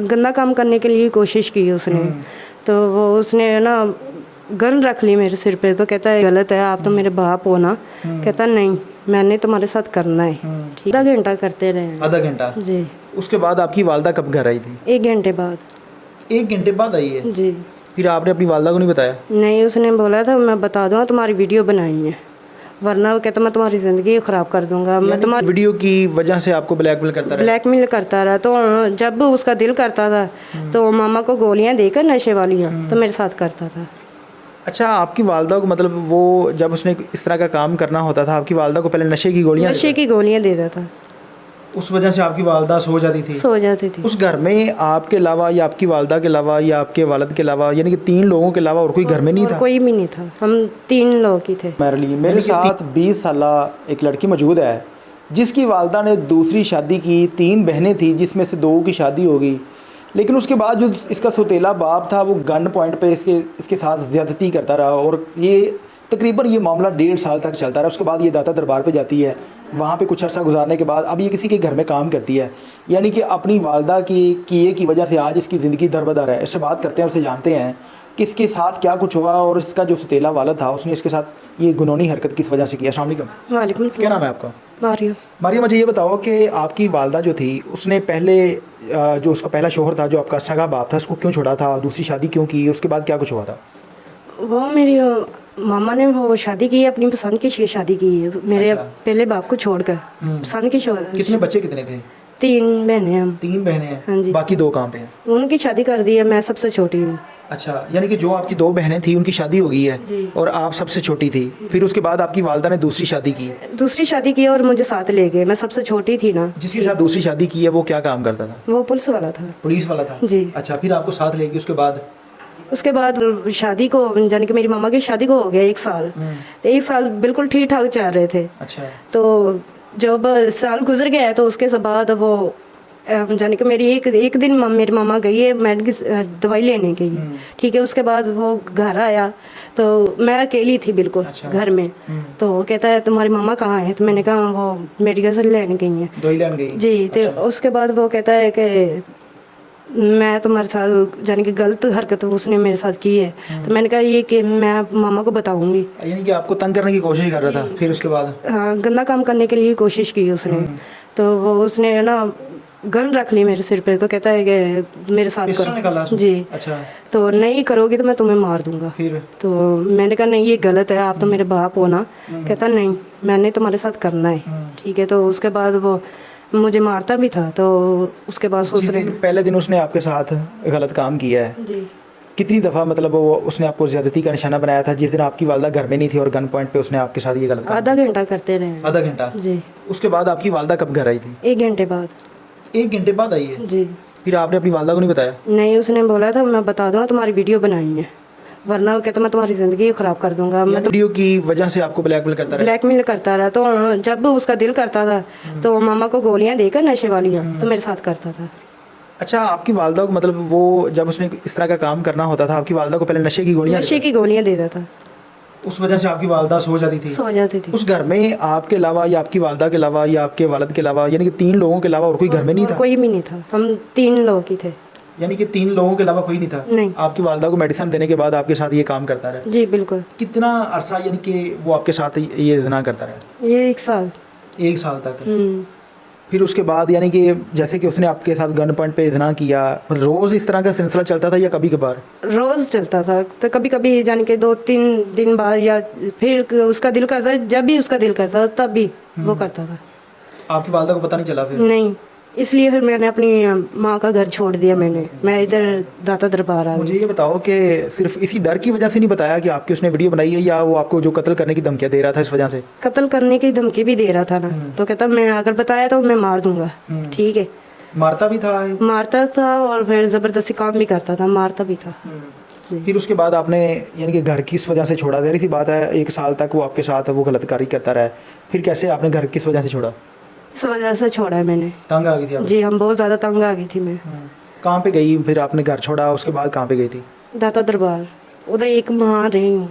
गंदा काम करने के लिए कोशिश की उसने, तो वो उसने ना गन रख ली मेरे सिर पे। तो कहता है गलत है, आप तो मेरे बाप हो ना। कहता नहीं, मैंने तुम्हारे साथ करना है। ठीक, आधा घंटा करते रहे हैं। आधा घंटा जी। उसके बाद आपकी वालदा कब घर आई थी? 1 घंटे बाद। 1 घंटे बाद आई है? जी। फिर आपने अपनी वालदा को नहीं बताया? नहीं, उसने बोला था मैं बता दूँगा, तुम्हारी वीडियो बनाई है, वरना वो कहता मैं तुम्हारी ज़िंदगी ख़राब कर दूंगा। मैं तुम्हारी वीडियो की वजह से आपको ब्लैकमेल करता रहा? ब्लैकमेल करता रहा। तो जब उसका दिल करता था तो मामा को गोलियां देकर नशे वालियाँ तो मेरे साथ करता था। अच्छा, आपकी वालदा को मतलब वो जब उसने इस तरह का काम करना होता था, आपकी वालदा को पहले नशे की गोलियां देता था। उस वजह से आपकी वालदा सो जाती थी? सो जाती थी। उस घर में आपके अलावा या आपकी वालदा के अलावा या आपके वालिद के अलावा, यानी कि 3 लोगों के अलावा और कोई घर में नहीं और था? कोई भी नहीं था, हम 3 लोग ही थे। मेरे साथ 20 साला एक लड़की मौजूद है जिसकी वालदा ने दूसरी शादी की। 3 बहनें थी जिसमें से 2 की शादी हो गई, लेकिन उसके बाद जो इसका सौतेला बाप था वो गन पॉइंट पे इसके साथ ज़्यादती करता रहा, और ये तकरीबन ये मामला 1.5 साल तक चलता रहा। उसके बाद ये दाता दरबार पे जाती है, वहाँ पे कुछ अर्सा गुजारने के बाद अब ये किसी के घर में काम करती है, यानी कि अपनी वालदा की किए की वजह से आज इसकी ज़िंदगी दरबदर है। इससे बात करते हैं, उससे जानते हैं कि इसके साथ क्या कुछ हुआ और इसका जो सौतेला वालिद था उसने इसके साथ ये गुनौनी हरकत किस वजह से किया। अस्सलाम वालेकुम। वालेकुम सलाम। क्या नाम है आपका? मारिया। मारिया, मुझे ये बताओ कि आपकी वालदा जो थी उसने पहले जो उसका पहला शोहर था, जो आपका सगा बाप था, उसको क्यों छोड़ा था, दूसरी शादी क्यों की, उसके बाद क्या कुछ हुआ था? वो मेरी मामा ने वो शादी की है, अपनी पसंद की शादी की है मेरे पहले बाप को छोड़कर। पसंद की कितने बच्चे कितने थे? 3 बहनें हम। 3 बहनें हैं? हाँ जी। बाकी 2 कहाँ पे हैं? उनकी शादी कर दी है, मैं सबसे छोटी हूँ। अच्छा, यानी कि जो आपकी 2 बहनें थी उनकी शादी हो गई है जी। और आप सबसे छोटी थी। फिर उसके बाद आपकी वालदा ने दूसरी शादी की और मुझे साथ ले गए, मैं सबसे छोटी थी ना। जिसके साथ दूसरी शादी की है वो क्या काम करता था? वो पुलिस वाला था। पुलिस वाला था? जी। अच्छा, फिर आपको साथ ले गई। उसके बाद शादी को, यानी कि मेरी मामा की शादी को हो गया 1 साल। तो 1 साल बिल्कुल ठीक ठाक चल रहे थे। अच्छा। तो जब साल गुजर गया तो उसके बाद वो यानी कि मेरी एक दिन मेरी मामा गई है मेडिकल दवाई लेने गई। ठीक है, उसके बाद वो घर आया तो मैं अकेली थी बिल्कुल। अच्छा। घर में। तो वो कहता है तुम्हारी मामा कहाँ है? तो मैंने कहा वो मेडिकल से लेने गई है। दवाई लेने गई? जी। तो उसके बाद वो कहता है कि मैं तुम्हारे साथ, यानी कि गलत हरकत उसने मेरे साथ की है। तो मैंने कहा ये कि मैं मामा को बताऊंगी। यानी कि आपको तंग करने की कोशिश कर रहा था? फिर उसके बाद? हाँ, गंदा काम करने के लिए कोशिश की उसने। तो वो उसने ना गन रख ली मेरे सिर पे। तो कहता है कि मेरे साथ करो। जी। अच्छा। तो नहीं करोगी तो मैं तुम्हें मार दूंगा। फिर? तो मैंने कहा नहीं, ये गलत है, आप तो मेरे बाप हो ना। कहता नहीं, मैंने तुम्हारे साथ करना है। ठीक है, तो उसके बाद वो मुझे मारता भी था। तो उसके बाद उसने पहले दिन उसने आपके साथ गलत काम किया है? जी। कितनी दफ़ा मतलब वो उसने आपको ज़्यादती का निशाना बनाया था जिस दिन आपकी वालदा घर में नहीं थी और गन पॉइंट पे उसने आपके साथ ये गलत काम? आधा घंटा करते रहे। आधा घंटा? जी। उसके बाद आपकी वालदा कब घर आई थी? 1 घंटे बाद। 1 घंटे बाद आई है? जी। फिर आपने अपनी वालदा को नहीं बताया? नहीं, उसने बोला था मैं बता दूंगा, तुम्हारी वीडियो बनाई है, वरना वो कहता मैं तुम्हारी ज़िंदगी ख़राब कर दूंगा। मैं तो वीडियो की वजह से आपको ब्लैकमेल करता रहा। तो जब उसका दिल करता था तो मामा को गोलियां देकर नशे वालियाँ तो मेरे साथ करता था। अच्छा, आपकी वालदा को मतलब वो जब उसने इस तरह का काम करना होता था, आपकी वालदा को पहले नशे की गोलियां देता था। उस वजह से आपकी वालदा सो जाती थी? उस घर में आपके अलावा या आपकी वालदा के अलावा या आपके वालिद के अलावा, यानी कि 3 लोगों के अलावा और कोई घर में नहीं था? कोई भी नहीं था, हम 3 लोग ही थे। यानी कि 3 लोगों के अलावा कोई नहीं था? नहीं। आपकी वालदा को मेडिसिन देने के बाद आपके साथ ये काम करता रहा? जी बिल्कुल। कितना अरसा यानी कि वो आपके साथ ये जना करता रहा? ये 1 साल। 1 साल तक? फिर उसके बाद यानी कि जैसे कि उसने आपके साथ गन पॉइंट पे इतना किया, रोज़ इस तरह का सिलसिला चलता था या कभी कभार? रोज़ चलता था। तो कभी कभी यानी कि 2-3 दिन बाद, या फिर उसका दिल करता, जब भी उसका दिल करता तब भी वो करता था। आपकी वालदा को पता नहीं चला फिर? नहीं, इसलिए फिर मैंने अपनी माँ का घर छोड़ दिया। मैं इधर दाता दरबार आ गई। मुझे ये बताओ कि सिर्फ इसी डर की वजह से नहीं बताया कि आपकी उसने वीडियो बनाई है, या वो आपको जो कत्ल करने की धमकियाँ दे रहा था इस वजह से? कत्ल करने की धमकी भी दे रहा था ना। तो कहता मैं अगर बताया तो मैं मार दूंगा। ठीक है, मारता भी था? मारता था और फिर ज़बरदस्ती काम भी करता था, मारता भी था। फिर उसके बाद आपने यानी कि घर किस वजह से छोड़ा? ज़ाहिर सी बात है 1 साल तक वो आपके साथ वो गलतकारी करता रहा, फिर कैसे आपने घर किस वजह से छोड़ा? इस वजह से छोड़ा है मैंने। तंग आ गई थी आप? जी, हम बहुत ज़्यादा तंग आ गई थी मैं। कहाँ पे गई फिर आपने घर छोड़ा, उसके बाद कहाँ पे गई थी? दाता दरबार, उधर 1 माह रही हूँ।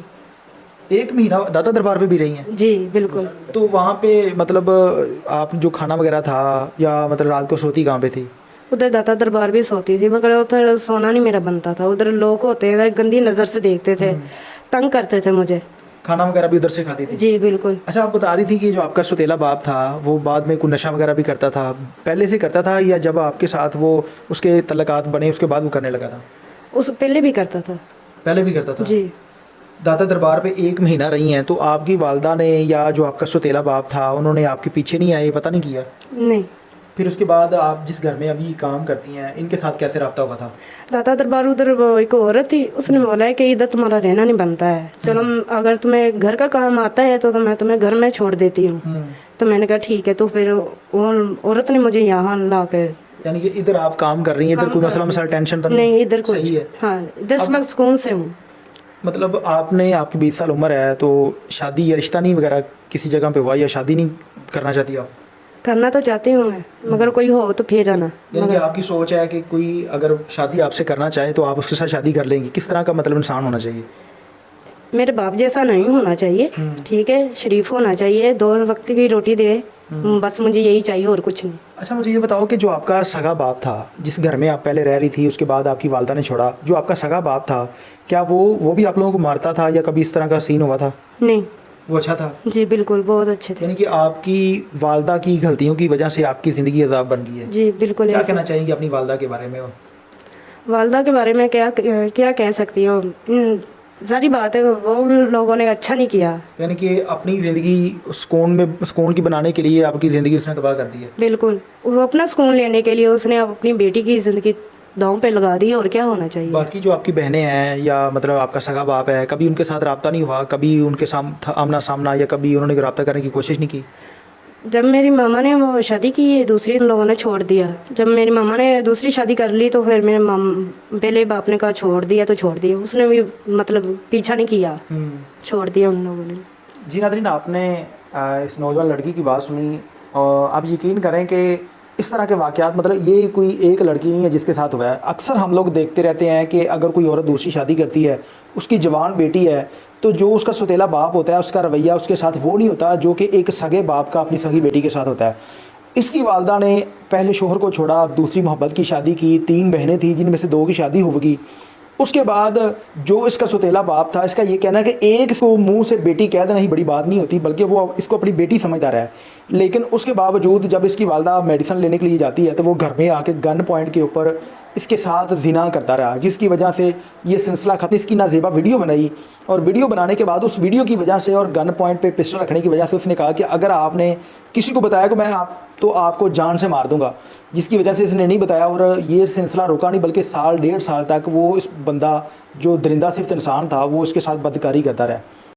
1 महीना दाता दरबार पे भी रही हैं? जी बिल्कुल। तो वहाँ पे मतलब आप जो खाना वगैरह था, या मतलब रात को सोती कहाँ पे थी? उधर दाता दरबार भी सोती थी, मगर उधर सोना नहीं मेरा बनता था। उधर लोग होते थे, गंदी नज़र से देखते थे, तंग करते थे मुझे। खाना वगैरह भी उधर से खाती थी? जी बिल्कुल। अच्छा, आप बता रही थी कि जो आपका सौतेला बाप था वो बाद में कोई नशा वगैरह भी करता था, पहले से करता था या जब आपके साथ वो उसके तल्लकात बने उसके बाद वो करने लगा था? उस पहले भी करता था। पहले भी करता था? जी। दाता दरबार पे 1 महीना रही हैं, तो आपकी वालदा ने या जो आपका सौतेला बाप था उन्होंने आपके पीछे नहीं आए, पता नहीं किया? नहीं। फिर उसके बाद आप जिस घर में अभी काम करती हैं इनके साथ कैसे रब्ता हुआ था? दाता दरबार उधर वो एक औरत थी, उसने बोला है कि इधर तुम्हारा रहना नहीं बनता है, चलो अगर तुम्हें घर का काम आता है तो मैं तुम्हें घर में छोड़ देती हूँ। तो मैंने कहा ठीक है। तो फिर वो औरत ने मुझे यहाँ ला कर, यानी कि इधर आप काम कर रही हैं, इधर कोई मसला मसाला टेंशन तो नहीं इधर सही कुछ, है? हाँ इधर से मैं सुकून से हूँ। मतलब आपने, आपकी 20 साल उम्र है, तो शादी या रिश्ता नहीं वगैरह किसी जगह पे हुआ या शादी नहीं करना चाहती आप? करना तो चाहती हूँ मैं, मगर कोई हो तो फिर आना। यानी कि आपकी सोच है कि कोई अगर शादी आपसे करना चाहे तो आप उसके साथ शादी कर लेंगी? किस तरह का मतलब इंसान होना चाहिए? मेरे बाप जैसा नहीं होना चाहिए, ठीक है, शरीफ होना चाहिए, 2 वक्त की रोटी दे, बस मुझे यही चाहिए और कुछ नहीं। अच्छा, मुझे ये बताओ कि जो आपका सगा बाप था जिस घर में आप पहले रह रही थी, उसके बाद आपकी वालदा ने छोड़ा, जो आपका सगा बाप था क्या वो भी आप लोगों को मारता था या कभी इस तरह का सीन हुआ था? नहीं। वो अच्छा था? जी बिल्कुल, बहुत अच्छे थे। यानी कि आपकी वालदा की गलतियों की वजह से आपकी ज़िंदगी अजाब बन गई है? जी बिल्कुल। क्या ऐसा कहना चाहेंगे अपनी वालदा के बारे में? वालदा के बारे में क्या क्या कह सकती हो, सारी बात है, वो उन लोगों ने अच्छा नहीं किया। यानी कि अपनी ज़िंदगी सुकून की बनाने के लिए आपकी ज़िंदगी उसने तबाह कर दी है? बिल्कुल। वो अपना सुकून लेने के लिए उसने अपनी बेटी की ज़िंदगी दांव पे लगा दी, और क्या होना चाहिए। बाकी जो आपकी बहनें हैं या मतलब आपका सगा बाप है, कभी उनके साथ रब्ता नहीं हुआ, कभी उनके आमना सामना या कभी उन्होंने रब्ता करने की कोशिश नहीं की? जब मेरी मामा ने वो शादी की, दूसरी उन लोगों ने छोड़ दिया। जब मेरी मामा ने दूसरी शादी कर ली तो फिर मेरे पहले बाप ने कहा छोड़ दिया तो छोड़ दिया, उसने भी मतलब पीछा नहीं किया, छोड़ दिया उन लोगों ने। जी नादरीन, आपने इस नौजवान लड़की की बात सुनी और आप यकीन करें कि इस तरह के वाक़यात, मतलब ये कोई एक लड़की नहीं है जिसके साथ हुआ है। अक्सर हम लोग देखते रहते हैं कि अगर कोई औरत दूसरी शादी करती है, उसकी जवान बेटी है, तो जो उसका सौतेला बाप होता है उसका रवैया उसके साथ वो नहीं होता जो कि एक सगे बाप का अपनी सगी बेटी के साथ होता है। इसकी वालदा ने पहले शोहर को छोड़ा, दूसरी मोहब्बत की शादी की, 3 बहनें थी जिनमें से 2 की शादी होगी। उसके बाद जो इसका सौतेला बाप था, इसका ये कहना है कि एक को मुंह से बेटी कह देना ही बड़ी बात नहीं होती, बल्कि वो इसको अपनी बेटी समझता रहा है। लेकिन उसके बावजूद जब इसकी वालदा मेडिसिन लेने के लिए जाती है तो वो घर में आके गन पॉइंट के ऊपर इसके साथ ज़िना करता रहा, जिसकी वजह से ये सिलसिला ख़त्म। इसकी नाज़ेबा वीडियो बनाई और वीडियो बनाने के बाद उस वीडियो की वजह से और गन पॉइंट पे पिस्टल रखने की वजह से उसने कहा कि अगर आपने किसी को बताया कि मैं आपको जान से मार दूंगा, जिसकी वजह से इसने नहीं बताया और ये सिलसिला रुका नहीं, बल्कि 1.5 साल तक वो इस बंदा जो दरिंदा सिर्फ इंसान था वो इसके साथ बदकारी करता रहा।